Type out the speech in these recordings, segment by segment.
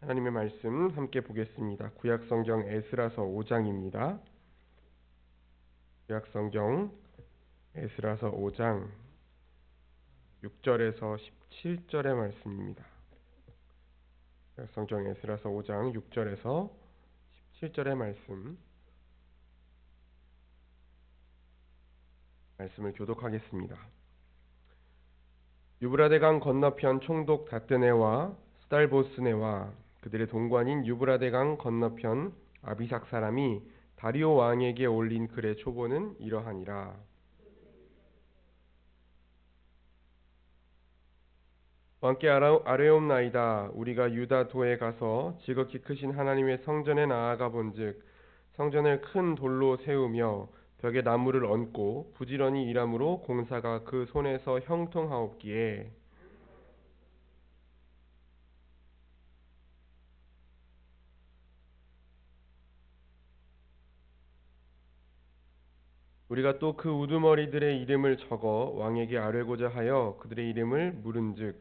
하나님의 말씀 함께 보겠습니다. 구약성경 에스라서 5장입니다. 구약성경 에스라서 5장 6절에서 17절의 말씀입니다. 구약성경 에스라서 5장 6절에서 17절의 말씀을 교독하겠습니다. 유브라데강 건너편 총독 다뜨네와 스달보스네와 그들의 동관인 유브라데강 건너편 아비삭 사람이 다리오 왕에게 올린 글의 초보는 이러하니라. 왕께 아뢰옵나이다. 우리가 유다 도에 가서 지극히 크신 하나님의 성전에 나아가 본즉 성전을 큰 돌로 세우며 벽에 나무를 얹고 부지런히 일함으로 공사가 그 손에서 형통하옵기에 우리가 또 그 우두머리들의 이름을 적어 왕에게 아뢰고자 하여 그들의 이름을 물은즉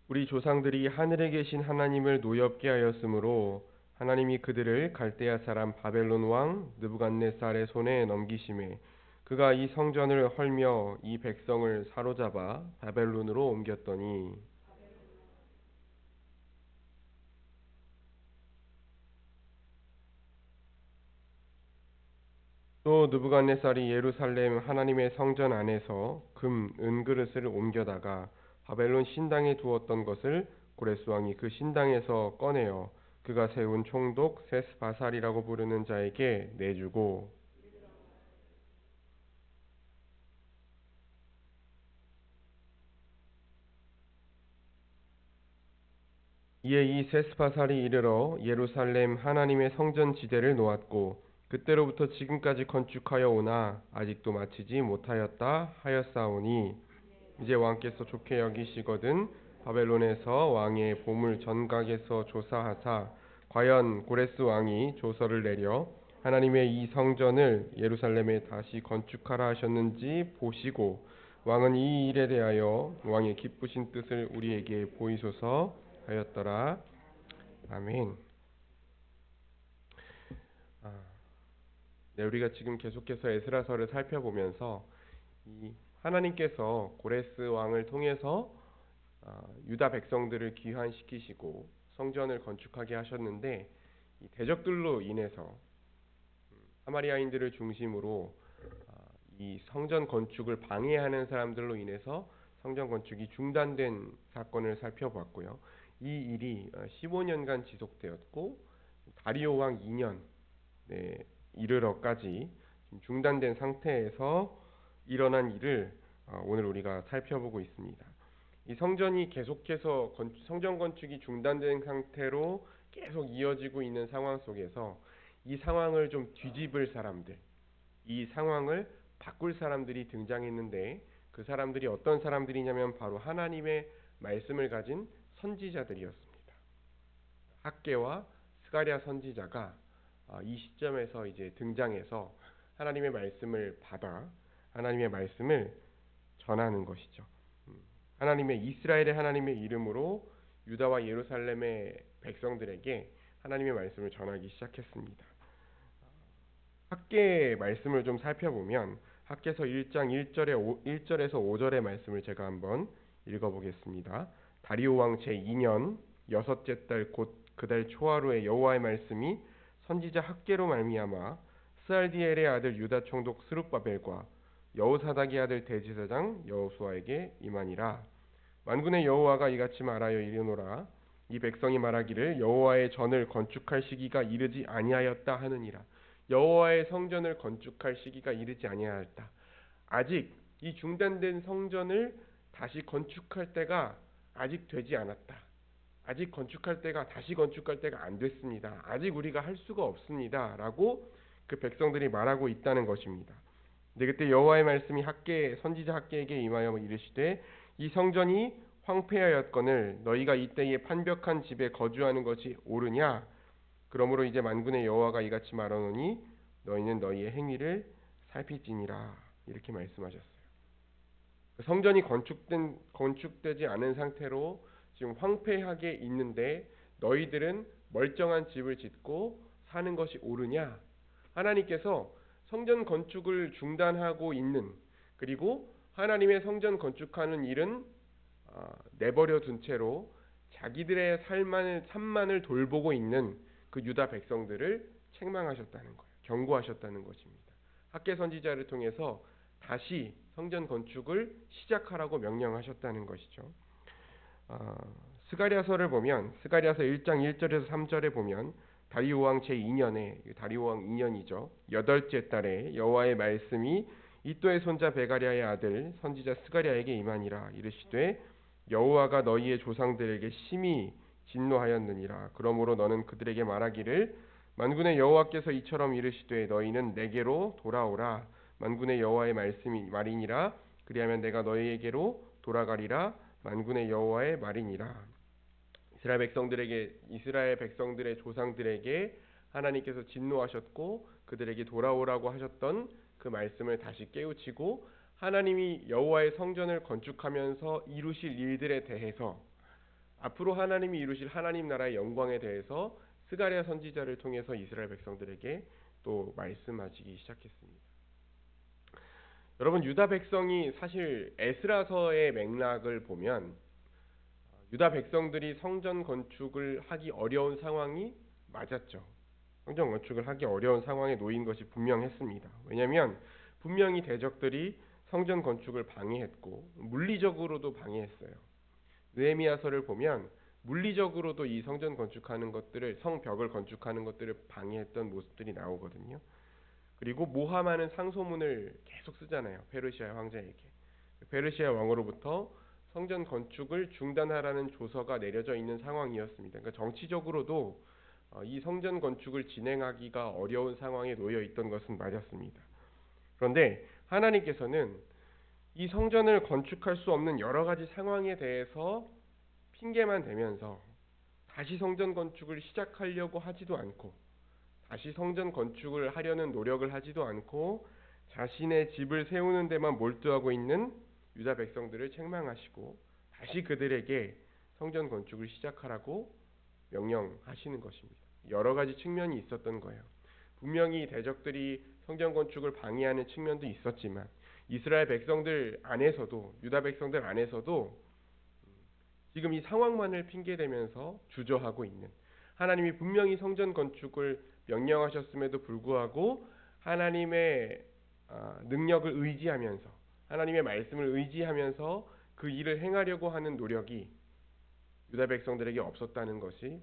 우리 조상들이 하늘에 계신 하나님을 노엽게 하였으므로 하나님이 그들을 갈대아 사람 바벨론 왕 느부갓네살의 손에 넘기심에 그가 이 성전을 헐며 이 백성을 사로잡아 바벨론으로 옮겼더니 또 느부갓네살이 예루살렘 하나님의 성전 안에서 금, 은그릇을 옮겨다가 바벨론 신당에 두었던 것을 고레스 왕이 그 신당에서 꺼내어 그가 세운 총독 세스바살이라고 부르는 자에게 내주고 이에 이 세스바살이 이르러 예루살렘 하나님의 성전 지대를 놓았고 그때로부터 지금까지 건축하여 오나 아직도 마치지 못하였다 하였사오니 이제 왕께서 좋게 여기시거든 바벨론에서 왕의 보물 전각에서 조사하사 과연 고레스 왕이 조서를 내려 하나님의 이 성전을 예루살렘에 다시 건축하라 하셨는지 보시고 왕은 이 일에 대하여 왕의 기쁘신 뜻을 우리에게 보이소서 하였더라. 아멘. 네, 우리가 지금 계속해서 에스라서를 살펴보면서 이 하나님께서 고레스 왕을 통해서 유다 백성들을 귀환시키시고 성전을 건축하게 하셨는데 이 대적들로 인해서 사마리아인들을 중심으로 이 성전 건축을 방해하는 사람들로 인해서 성전 건축이 중단된 사건을 살펴봤고요. 이 일이 15년간 지속되었고 다리오 왕 2년 이르러까지 중단된 상태에서 일어난 일을 오늘 우리가 살펴보고 있습니다. 이 성전이 계속해서 성전 건축이 중단된 상태로 계속 이어지고 있는 상황 속에서 이 상황을 좀 뒤집을 사람들, 이 상황을 바꿀 사람들이 등장했는데 그 사람들이 어떤 사람들이냐면 바로 하나님의 말씀을 가진 선지자들이었습니다. 학개와 스가랴 선지자가 이 시점에서 이제 등장해서 하나님의 말씀을 받아 하나님의 말씀을 전하는 것이죠. 하나님의 이스라엘의 하나님의 이름으로 유다와 예루살렘의 백성들에게 하나님의 말씀을 전하기 시작했습니다. 학개의 말씀을 좀 살펴보면 학개서 1장 1절에서 5절의 말씀을 제가 한번 읽어보겠습니다. 다리오 왕 제2년 여섯째 달 곧 그달 초하루에 여호와의 말씀이 선지자 학개로 말미암아 스알디엘의 아들 유다 총독 스룹바벨과 여호사닥의 아들 대제사장 여호수아에게 임하니라. 만군의 여호와가 이같이 말하여 이르노라. 이 백성이 말하기를 여호와의 전을 건축할 시기가 이르지 아니하였다 하느니라. 여호와의 성전을 건축할 시기가 이르지 아니하였다. 아직 이 중단된 성전을 다시 건축할 때가 아직 되지 않았다. 아직 건축할 때가 다시 건축할 때가 안 됐습니다. 아직 우리가 할 수가 없습니다. 라고 그 백성들이 말하고 있다는 것입니다. 근데 그때 여호와의 말씀이 선지자 학개에게 임하여 이르시되 이 성전이 황폐하였거늘 너희가 이때에 판벽한 집에 거주하는 것이 옳으냐? 그러므로 이제 만군의 여호와가 이같이 말하노니 너희는 너희의 행위를 살필지니라. 이렇게 말씀하셨어요. 성전이 건축되지 않은 상태로 지금 황폐하게 있는데 너희들은 멀쩡한 집을 짓고 사는 것이 옳으냐? 하나님께서 성전 건축을 중단하고 있는, 그리고 하나님의 성전 건축하는 일은 내버려 둔 채로 자기들의 삶만을 돌보고 있는 그 유다 백성들을 책망하셨다는 거예요. 경고하셨다는 것입니다. 학개 선지자를 통해서 다시 성전 건축을 시작하라고 명령하셨다는 것이죠. 스가랴서를 보면 스가랴서 1장 1절에서 3절에 보면 다리오 왕 제2년에, 다리오 왕 2년이죠. 8째 달에 여호와의 말씀이 이또의 손자 베가랴의 아들 선지자 스가랴에게 임하니라. 이르시되 여호와가 너희의 조상들에게 심히 진노하였느니라. 그러므로 너는 그들에게 말하기를 만군의 여호와께서 이처럼 이르시되 너희는 내게로 돌아오라. 만군의 여호와의 말이니라. 그리하면 내가 너희에게로 돌아가리라. 만군의 여호와의 말이니라. 이스라엘 백성들의 조상들에게 하나님께서 진노하셨고 그들에게 돌아오라고 하셨던 그 말씀을 다시 깨우치고 하나님이 여호와의 성전을 건축하면서 이루실 일들에 대해서, 앞으로 하나님이 이루실 하나님 나라의 영광에 대해서 스가랴 선지자를 통해서 이스라엘 백성들에게 또 말씀하시기 시작했습니다. 여러분, 유다 백성이 사실 에스라서의 맥락을 보면 유다 백성들이 성전 건축을 하기 어려운 상황이 맞았죠. 성전 건축을 하기 어려운 상황에 놓인 것이 분명했습니다. 왜냐하면 분명히 대적들이 성전 건축을 방해했고 물리적으로도 방해했어요. 느헤미야서를 보면 물리적으로도 이 성전 건축하는 것들을, 성벽을 건축하는 것들을 방해했던 모습들이 나오거든요. 그리고 모함하는 상소문을 계속 쓰잖아요. 페르시아 황제에게. 페르시아 왕으로부터 성전 건축을 중단하라는 조서가 내려져 있는 상황이었습니다. 그러니까 정치적으로도 이 성전 건축을 진행하기가 어려운 상황에 놓여 있던 것은 맞았습니다. 그런데 하나님께서는 이 성전을 건축할 수 없는 여러 가지 상황에 대해서 핑계만 대면서 다시 성전 건축을 시작하려고 하지도 않고, 다시 성전 건축을 하려는 노력을 하지도 않고 자신의 집을 세우는 데만 몰두하고 있는 유다 백성들을 책망하시고 다시 그들에게 성전 건축을 시작하라고 명령하시는 것입니다. 여러 가지 측면이 있었던 거예요. 분명히 대적들이 성전 건축을 방해하는 측면도 있었지만 이스라엘 백성들 안에서도, 유다 백성들 안에서도 지금 이 상황만을 핑계대면서 주저하고 있는, 하나님이 분명히 성전 건축을 명령하셨음에도 불구하고 하나님의 능력을 의지하면서, 하나님의 말씀을 의지하면서 그 일을 행하려고 하는 노력이 유다 백성들에게 없었다는 것이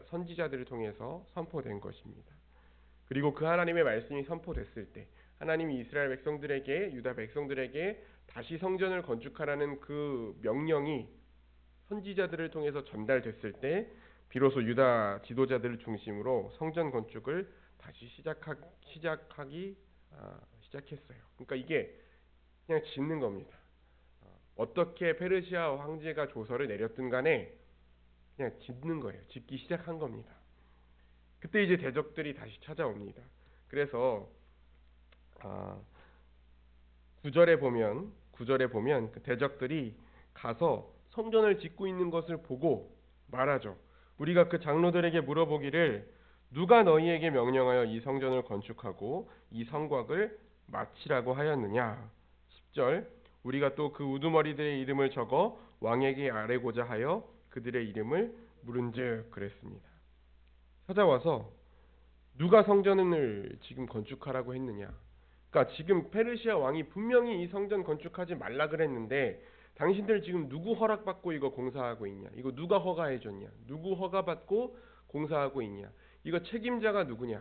선지자들을 통해서 선포된 것입니다. 그리고 그 하나님의 말씀이 선포됐을 때 하나님이 이스라엘 백성들에게, 유다 백성들에게 다시 성전을 건축하라는 그 명령이 선지자들을 통해서 전달됐을 때 비로소 유다 지도자들을 중심으로 성전 건축을 다시 시작했어요. 그러니까 이게 그냥 짓는 겁니다. 어떻게 페르시아 황제가 조서를 내렸든 간에 그냥 짓는 거예요. 짓기 시작한 겁니다. 그때 이제 대적들이 다시 찾아옵니다. 그래서 9절에 보면 그 대적들이 가서 성전을 짓고 있는 것을 보고 말하죠. 우리가 그 장로들에게 물어보기를 누가 너희에게 명령하여 이 성전을 건축하고 이 성곽을 마치라고 하였느냐. 10절 우리가 또 그 우두머리들의 이름을 적어 왕에게 아뢰고자 하여 그들의 이름을 물은즉 그랬습니다. 찾아와서 누가 성전을 지금 건축하라고 했느냐. 그러니까 지금 페르시아 왕이 분명히 이 성전 건축하지 말라 그랬는데 당신들 지금 누구 허락받고 이거 공사하고 있냐? 이거 누가 허가해 줬냐? 누구 허가받고 공사하고 있냐? 이거 책임자가 누구냐?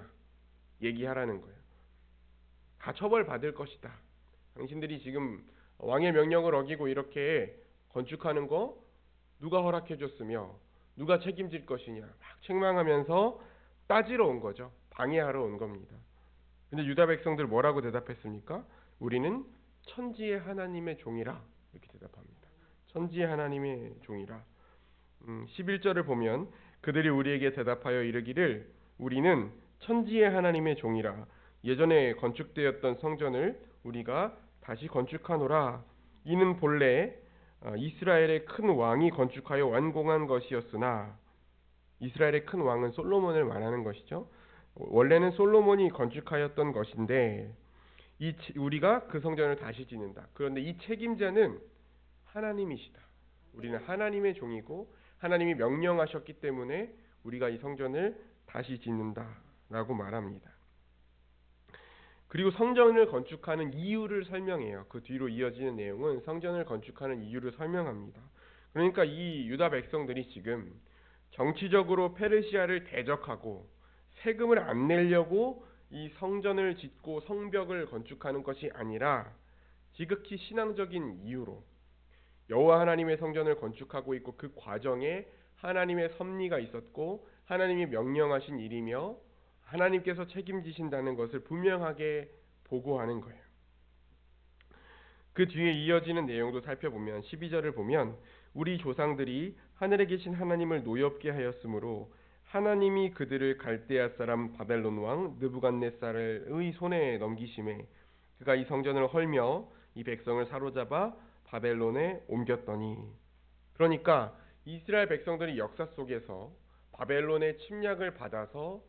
얘기하라는 거예요. 다 처벌받을 것이다. 당신들이 지금 왕의 명령을 어기고 이렇게 건축하는 거 누가 허락해 줬으며 누가 책임질 것이냐? 막 책망하면서 따지러 온 거죠. 방해하러 온 겁니다. 근데 유다 백성들 뭐라고 대답했습니까? 우리는 천지의 하나님의 종이라 이렇게 대답합니다. 천지의 하나님의 종이라. 11절을 보면 그들이 우리에게 대답하여 이르기를 우리는 천지의 하나님의 종이라. 예전에 건축되었던 성전을 우리가 다시 건축하노라. 이는 본래 이스라엘의 큰 왕이 건축하여 완공한 것이었으나, 이스라엘의 큰 왕은 솔로몬을 말하는 것이죠. 원래는 솔로몬이 건축하였던 것인데 우리가 그 성전을 다시 짓는다. 그런데 이 책임자는 하나님이시다. 우리는 하나님의 종이고 하나님이 명령하셨기 때문에 우리가 이 성전을 다시 짓는다라고 말합니다. 그리고 성전을 건축하는 이유를 설명해요. 그 뒤로 이어지는 내용은 성전을 건축하는 이유를 설명합니다. 그러니까 이 유다 백성들이 지금 정치적으로 페르시아를 대적하고 세금을 안 내려고 이 성전을 짓고 성벽을 건축하는 것이 아니라 지극히 신앙적인 이유로 여호와 하나님의 성전을 건축하고 있고 그 과정에 하나님의 섭리가 있었고 하나님이 명령하신 일이며 하나님께서 책임지신다는 것을 분명하게 보고하는 거예요. 그 뒤에 이어지는 내용도 살펴보면 12절을 보면 우리 조상들이 하늘에 계신 하나님을 노엽게 하였으므로 하나님이 그들을 갈대아 사람 바벨론 왕 느부갓네살의 손에 넘기심에 그가 이 성전을 헐며 이 백성을 사로잡아 바벨론에 옮겼더니. 그러니까 이스라엘 백성들이 역사 속에서 바벨론의 침략을 받아서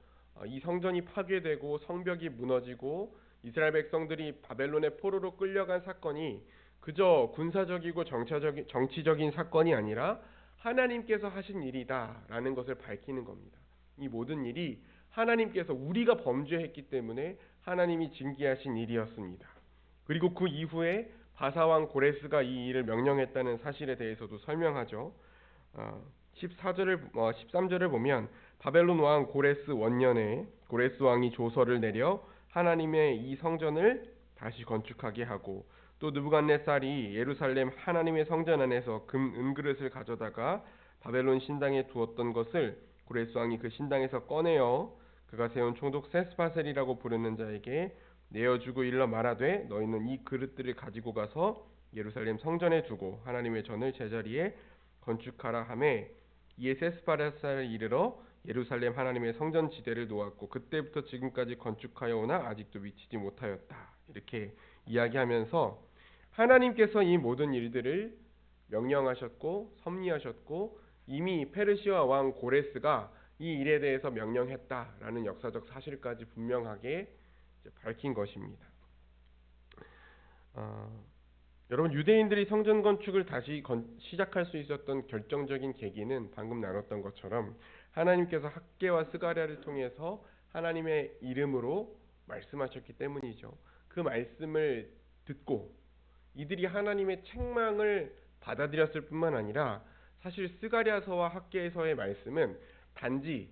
이 성전이 파괴되고 성벽이 무너지고 이스라엘 백성들이 바벨론의 포로로 끌려간 사건이 그저 군사적이고 정치적인 사건이 아니라 하나님께서 하신 일이다라는 것을 밝히는 겁니다. 이 모든 일이 하나님께서 우리가 범죄했기 때문에 하나님이 징계하신 일이었습니다. 그리고 그 이후에 바사왕 고레스가 이 일을 명령했다는 사실에 대해서도 설명하죠. 13절을 보면 바벨론 왕 고레스 원년에 고레스 왕이 조서를 내려 하나님의 이 성전을 다시 건축하게 하고 또 느부갓네살이 예루살렘 하나님의 성전 안에서 금 은그릇을 가져다가 바벨론 신당에 두었던 것을 고레스 왕이 그 신당에서 꺼내어 그가 세운 총독 세스바셀이라고 부르는 자에게 내어주고 일러 말하되 너희는 이 그릇들을 가지고 가서 예루살렘 성전에 두고 하나님의 전을 제자리에 건축하라 하매 이에 세스바셀을 이르러 예루살렘 하나님의 성전 지대를 놓았고 그때부터 지금까지 건축하여 오나 아직도 미치지 못하였다. 이렇게 이야기하면서 하나님께서 이 모든 일들을 명령하셨고 섭리하셨고 이미 페르시아 왕 고레스가 이 일에 대해서 명령했다라는 역사적 사실까지 분명하게 밝힌 것입니다. 여러분 유대인들이 성전 건축을 다시 시작할 수 있었던 결정적인 계기는 방금 나눴던 것처럼 하나님께서 학개와 스가랴를 통해서 하나님의 이름으로 말씀하셨기 때문이죠. 그 말씀을 듣고 이들이 하나님의 책망을 받아들였을 뿐만 아니라 사실 스가랴서와 학개서의 말씀은 단지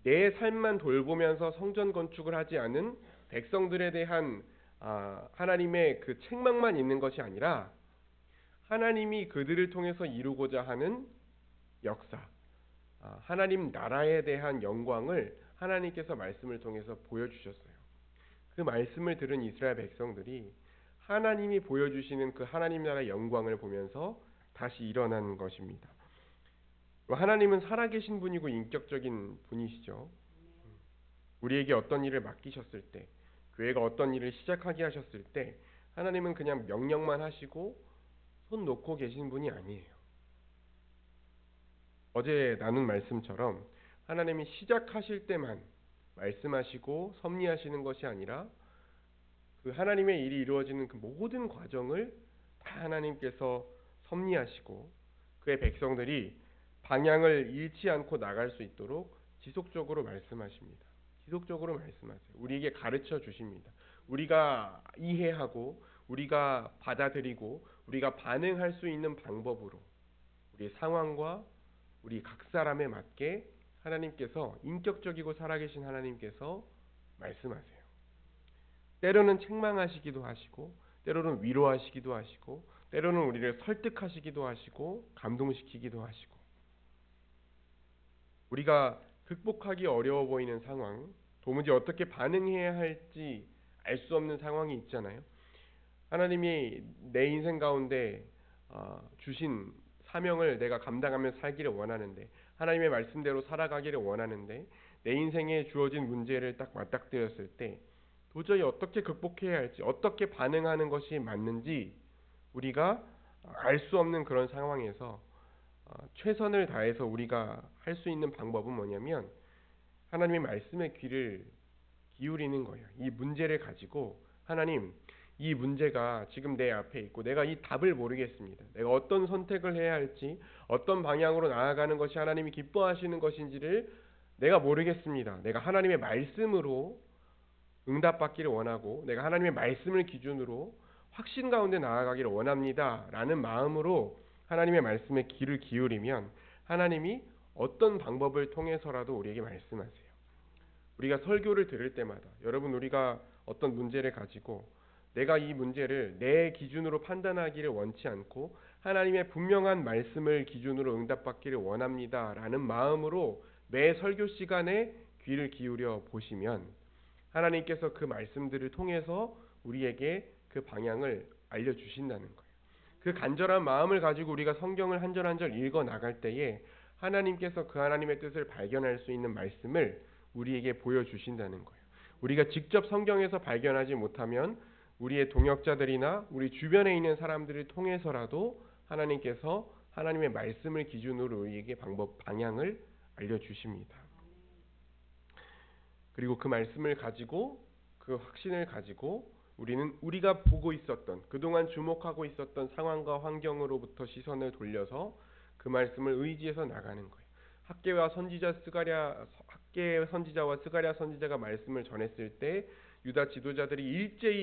내 삶만 돌보면서 성전 건축을 하지 않은 백성들에 대한 하나님의 그 책망만 있는 것이 아니라 하나님이 그들을 통해서 이루고자 하는 역사, 하나님 나라에 대한 영광을 하나님께서 말씀을 통해서 보여주셨어요. 그 말씀을 들은 이스라엘 백성들이 하나님이 보여주시는 그 하나님 나라의 영광을 보면서 다시 일어난 것입니다. 하나님은 살아계신 분이고 인격적인 분이시죠. 우리에게 어떤 일을 맡기셨을 때, 교회가 어떤 일을 시작하게 하셨을 때 하나님은 그냥 명령만 하시고 손 놓고 계신 분이 아니에요. 어제 나눈 말씀처럼 하나님이 시작하실 때만 말씀하시고 섭리하시는 것이 아니라 그 하나님의 일이 이루어지는 그 모든 과정을 다 하나님께서 섭리하시고 그의 백성들이 방향을 잃지 않고 나갈 수 있도록 지속적으로 말씀하십니다. 지속적으로 말씀하세요. 우리에게 가르쳐 주십니다. 우리가 이해하고 우리가 받아들이고 우리가 반응할 수 있는 방법으로 우리의 상황과 우리 각 사람에 맞게 하나님께서 인격적이고 살아계신 하나님께서 말씀하세요. 때로는 책망하시기도 하시고 때로는 위로하시기도 하시고 때로는 우리를 설득하시기도 하시고 감동시키기도 하시고 우리가 극복하기 어려워 보이는 상황, 도무지 어떻게 반응해야 할지 알 수 없는 상황이 있잖아요. 하나님이 내 인생 가운데 주신 사명을 내가 감당하며 살기를 원하는데, 하나님의 말씀대로 살아가기를 원하는데, 내 인생에 주어진 문제를 딱 맞닥뜨렸을 때 도저히 어떻게 극복해야 할지, 어떻게 반응하는 것이 맞는지 우리가 알 수 없는 그런 상황에서 최선을 다해서 우리가 할 수 있는 방법은 뭐냐면, 하나님의 말씀에 귀를 기울이는 거예요. 이 문제를 가지고, 하나님, 이 문제가 지금 내 앞에 있고 내가 이 답을 모르겠습니다. 내가 어떤 선택을 해야 할지, 어떤 방향으로 나아가는 것이 하나님이 기뻐하시는 것인지를 내가 모르겠습니다. 내가 하나님의 말씀으로 응답받기를 원하고, 내가 하나님의 말씀을 기준으로 확신 가운데 나아가기를 원합니다 라는 마음으로 하나님의 말씀에 귀를 기울이면, 하나님이 어떤 방법을 통해서라도 우리에게 말씀하세요. 우리가 설교를 들을 때마다, 여러분, 우리가 어떤 문제를 가지고 내가 이 문제를 내 기준으로 판단하기를 원치 않고 하나님의 분명한 말씀을 기준으로 응답받기를 원합니다 라는 마음으로 매 설교 시간에 귀를 기울여 보시면, 하나님께서 그 말씀들을 통해서 우리에게 그 방향을 알려주신다는 거예요. 그 간절한 마음을 가지고 우리가 성경을 한 절 한 절 읽어 나갈 때에 하나님께서 그 하나님의 뜻을 발견할 수 있는 말씀을 우리에게 보여주신다는 거예요. 우리가 직접 성경에서 발견하지 못하면 우리의 동역자들이나 우리 주변에 있는 사람들을 통해서라도 하나님께서 하나님의 말씀을 기준으로 우리에게 방향을 알려주십니다. 그리고 그 말씀을 가지고, 그 확신을 가지고 우리는 우리가 보고 있었던, 그동안 주목하고 있었던 상황과 환경으로부터 시선을 돌려서 그 말씀을 의지해서 나가는 거예요. 학개와 선지자와 스가랴 선지자가 말씀을 전했을 때 유다 지도자들이 일제히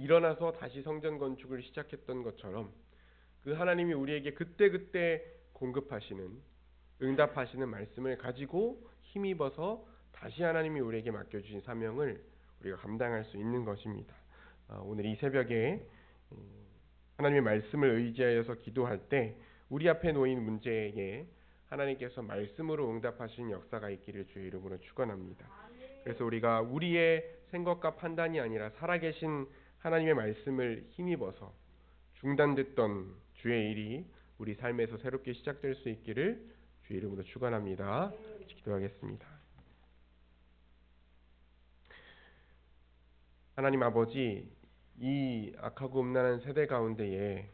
일어나서 다시 성전 건축을 시작했던 것처럼, 그 하나님이 우리에게 그때그때 공급하시는, 응답하시는 말씀을 가지고 힘입어서 다시 하나님이 우리에게 맡겨주신 사명을 우리가 감당할 수 있는 것입니다. 오늘 이 새벽에 하나님의 말씀을 의지하여서 기도할 때 우리 앞에 놓인 문제에 하나님께서 말씀으로 응답하시는 역사가 있기를 주의 이름으로 축원합니다. 그래서 우리가 우리의 생각과 판단이 아니라 살아계신 하나님의 말씀을 힘입어서 중단됐던 주의 일이 우리 삶에서 새롭게 시작될 수 있기를 주의 이름으로 축원합니다. 기도하겠습니다. 하나님 아버지, 이 악하고 음란한 세대 가운데에,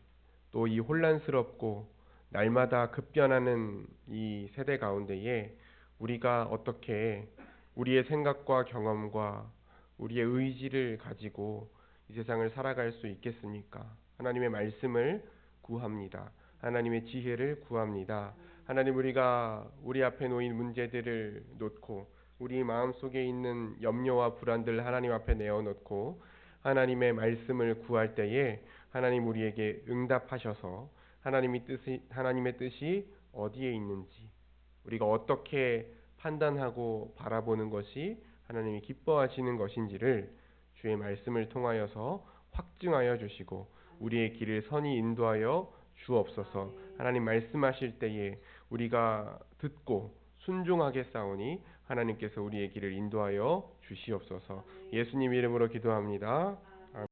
또 이 혼란스럽고 날마다 급변하는 이 세대 가운데에 우리가 어떻게 우리의 생각과 경험과 우리의 의지를 가지고 이 세상을 살아갈 수 있겠습니까? 하나님의 말씀을 구합니다. 하나님의 지혜를 구합니다. 하나님, 우리가 우리 앞에 놓인 문제들을 놓고 우리 마음속에 있는 염려와 불안들 하나님 앞에 내어놓고 하나님의 말씀을 구할 때에 하나님 우리에게 응답하셔서 하나님의 뜻이 어디에 있는지, 우리가 어떻게 판단하고 바라보는 것이 하나님이 기뻐하시는 것인지를 주의 말씀을 통하여서 확증하여 주시고 우리의 길을 선히 인도하여 주옵소서. 하나님 말씀하실 때에 우리가 듣고 순종하게 싸우니 하나님께서 우리의 길을 인도하여 주시옵소서. 예수님 이름으로 기도합니다.